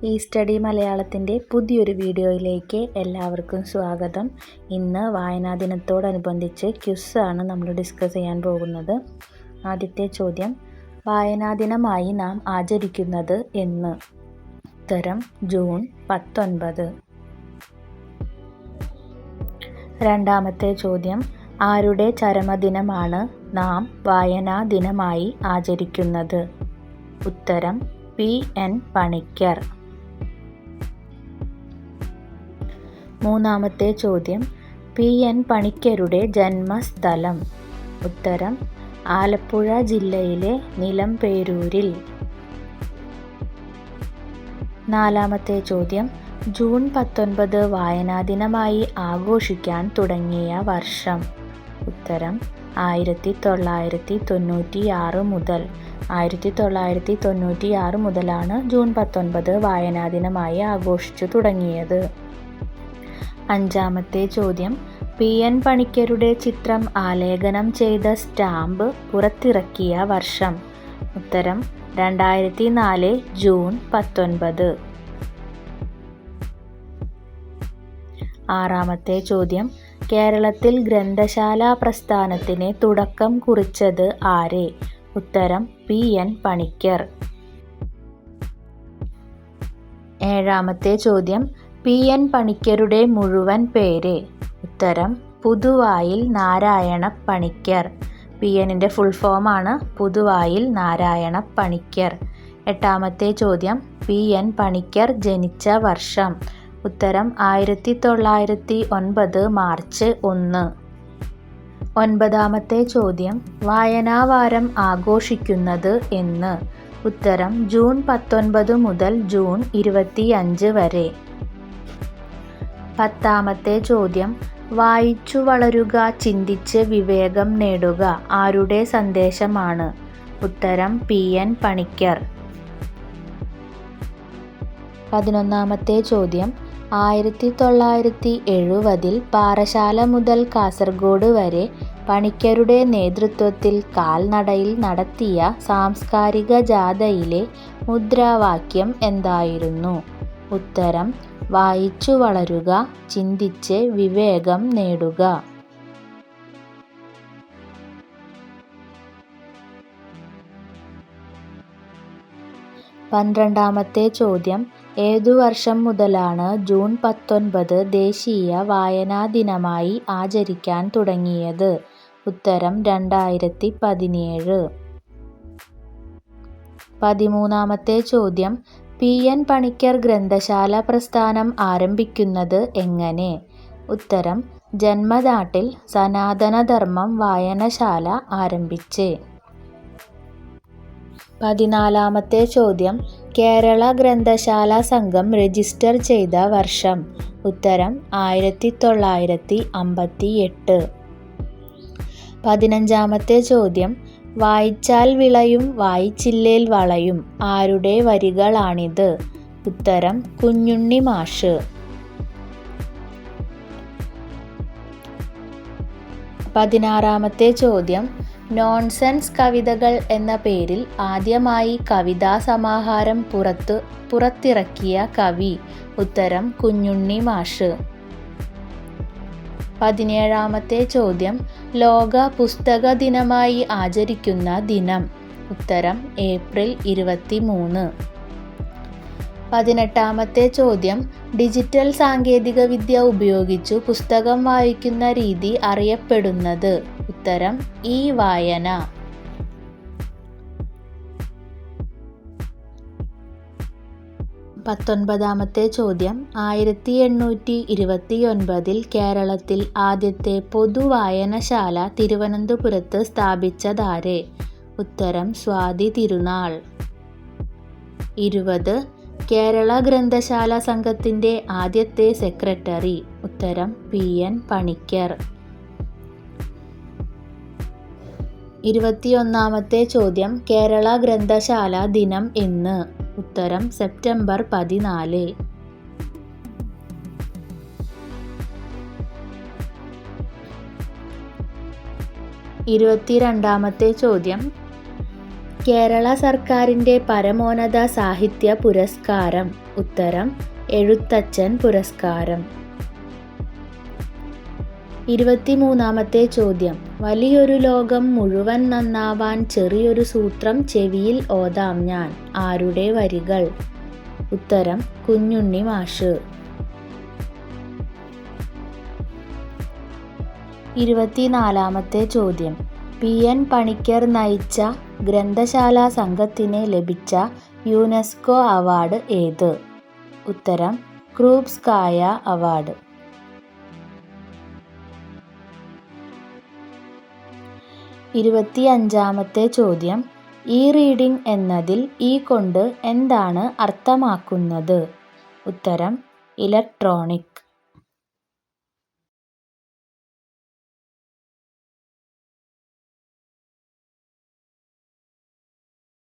ഈ സ്റ്റഡി മലയാളത്തിൻ്റെ പുതിയൊരു വീഡിയോയിലേക്ക് എല്ലാവർക്കും സ്വാഗതം. ഇന്ന് വായനാ ദിനത്തോടനുബന്ധിച്ച് ക്വിസാണ് നമ്മൾ ഡിസ്കസ് ചെയ്യാൻ പോകുന്നത്. ആദ്യത്തെ ചോദ്യം, വായനാ ദിനമായി നാം ആചരിക്കുന്നത് എന്ന്? ഉത്തരം ജൂൺ 19. രണ്ടാമത്തെ ചോദ്യം, ആരുടെ ചരമദിനമാണ് നാം വായനാ ദിനമായി ആചരിക്കുന്നത്? ഉത്തരം P.N. പണിക്കർ. മൂന്നാമത്തെ ചോദ്യം, P.N. പണിക്കരുടെ ജന്മസ്ഥലം? ഉത്തരം ആലപ്പുഴ ജില്ലയിലെ നിലമ്പേരൂരിൽ. നാലാമത്തെ ചോദ്യം, ജൂൺ 19 വായനാ ദിനമായി ആഘോഷിക്കാൻ തുടങ്ങിയ വർഷം? ഉത്തരം 1996 മുതൽ. 1996 മുതലാണ് ജൂൺ 19 വായനാ ദിനമായി ആഘോഷിച്ചു തുടങ്ങിയത്. അഞ്ചാമത്തെ ചോദ്യം, P.N. പണിക്കരുടെ ചിത്രം ആലേഖനം ചെയ്ത സ്റ്റാമ്പ് പുറത്തിറക്കിയ വർഷം? ഉത്തരം 2004 ജൂൺ 19. ആറാമത്തെ ചോദ്യം, കേരളത്തിൽ ഗ്രന്ഥശാല പ്രസ്ഥാനത്തിന് തുടക്കം കുറിച്ചത് ആരെ? ഉത്തരം P.N. പണിക്കർ. ഏഴാമത്തെ ചോദ്യം, P.N. പണിക്കരുടെ മുഴുവൻ പേര്? ഉത്തരം പുതുവായിൽ നാരായണ പണിക്കർ. P.N.ന്റെ ഫുൾ ഫോമാണ് പുതുവായിൽ നാരായണ പണിക്കർ. എട്ടാമത്തെ ചോദ്യം, P.N. പണിക്കർ ജനിച്ച വർഷം? ഉത്തരം 1909 മാർച്ച് 1. ഒൻപതാമത്തെ ചോദ്യം, വായനാവാരം ആഘോഷിക്കുന്നത് എന്ന്? ഉത്തരം ജൂൺ 19 മുതൽ ജൂൺ 25 വരെ. പത്താമത്തെ ചോദ്യം, വായിച്ചു വളരുക, ചിന്തിച്ച് വിവേകം നേടുക ആരുടെ സന്ദേശമാണ്? ഉത്തരം P.N. പണിക്കർ. 11ാമത്തെ ചോദ്യം, 1970 പാറശാല മുതൽ കാസർഗോഡ് വരെ പണിക്കരുടെ നേതൃത്വത്തിൽ കാൽനടയിൽ നടത്തിയ സാംസ്കാരിക ജാഥയിലെ മുദ്രാവാക്യം എന്തായിരുന്നു? ഉത്തരം വായിച്ചു വളരുക, ചിന്തിച്ച് വിവേകം നേടുക. 12ാമത്തെ ചോദ്യം, ഏതു വർഷം മുതലാണ് ജൂൺ 19 ദേശീയ വായനാ ദിനമായി ആചരിക്കാൻ തുടങ്ങിയത്? ഉത്തരം 2017. 13ാമത്തെ ചോദ്യം, P.N. പണിക്കർ ഗ്രന്ഥശാല പ്രസ്ഥാനം ആരംഭിക്കുന്നത് എങ്ങനെ? ഉത്തരം ജന്മനാട്ടിൽ സനാതനധർമ്മം വായനശാല ആരംഭിച്ച്. 14ാമത്തെ ചോദ്യം, കേരള ഗ്രന്ഥശാല സംഘം രജിസ്റ്റർ ചെയ്ത വർഷം? ഉത്തരം 1958. 15ാമത്തെ ചോദ്യം, വായിച്ചാൽ വിളയും വായിച്ചില്ലേൽ വളയും ആരുടെ വരികളാണിത്? ഉത്തരം കുഞ്ഞുണ്ണി മാഷ്. 16ാമത്തെ ചോദ്യം, നോൺസെൻസ് കവിതകൾ എന്ന പേരിൽ ആദ്യമായി കവിതാ സമാഹാരം പുറത്തിറക്കിയ കവി? ഉത്തരം കുഞ്ഞുണ്ണി മാഷ്. 17ാമത്തെ ചോദ്യം, ലോക പുസ്തക ദിനമായി ആചരിക്കുന്ന ദിനം? ഉത്തരം ഏപ്രിൽ 23. 18ാമത്തെ ചോദ്യം, ഡിജിറ്റൽ സാങ്കേതികവിദ്യ ഉപയോഗിച്ചു പുസ്തകം വായിക്കുന്ന രീതി അറിയപ്പെടുന്നത്? ഉത്തരം വായന. 19ാമത്തെ ചോദ്യം, 1829 കേരളത്തിൽ ആദ്യത്തെ പൊതുവായനശാല തിരുവനന്തപുരത്ത് സ്ഥാപിച്ചതാരെ? ഉത്തരം സ്വാതി തിരുനാൾ. 20 കേരള ഗ്രന്ഥശാല സംഘത്തിൻ്റെ ആദ്യത്തെ സെക്രട്ടറി? ഉത്തരം P.N. പണിക്കർ. 21ാമത്തെ ചോദ്യം, കേരള ഗ്രന്ഥശാല ദിനം എന്ന്? ഉത്തരം സെപ്റ്റംബർ 14. 22ാമത്തെ ചോദ്യം, കേരള സർക്കാരിൻ്റെ പരമോന്നത സാഹിത്യ പുരസ്കാരം. ഉത്തരം എഴുത്തച്ഛൻ പുരസ്കാരം. 23-ാമത്തെ ചോദ്യം. വലിയൊരു ലോകം മുഴുവൻ നന്നാവാൻ ചെറിയൊരു സൂത്രം ചെവിയിൽ ഓതാം ഞാൻ. ആരുടെ വരികൾ? ഉത്തരം കുഞ്ഞുണ്ണി മാഷ്. 24-ാമത്തെ ചോദ്യം. പി.എൻ. പണിക്കർ നയിച്ച ഗ്രന്ഥശാലാ സംഘത്തിന് ലഭിച്ച യുനെസ്കോ അവാർഡ് ഏത്? ഉത്തരം ക്രൂപ്സ്കായ അവാർഡ്. 25-ാമത്തെ ചോദ്യം. ഇ റീഡിംഗ് എന്നതിൽ ഇ കൊണ്ട് എന്താണ് അർത്ഥമാക്കുന്നത്? ഉത്തരം ഇലക്ട്രോണിക്.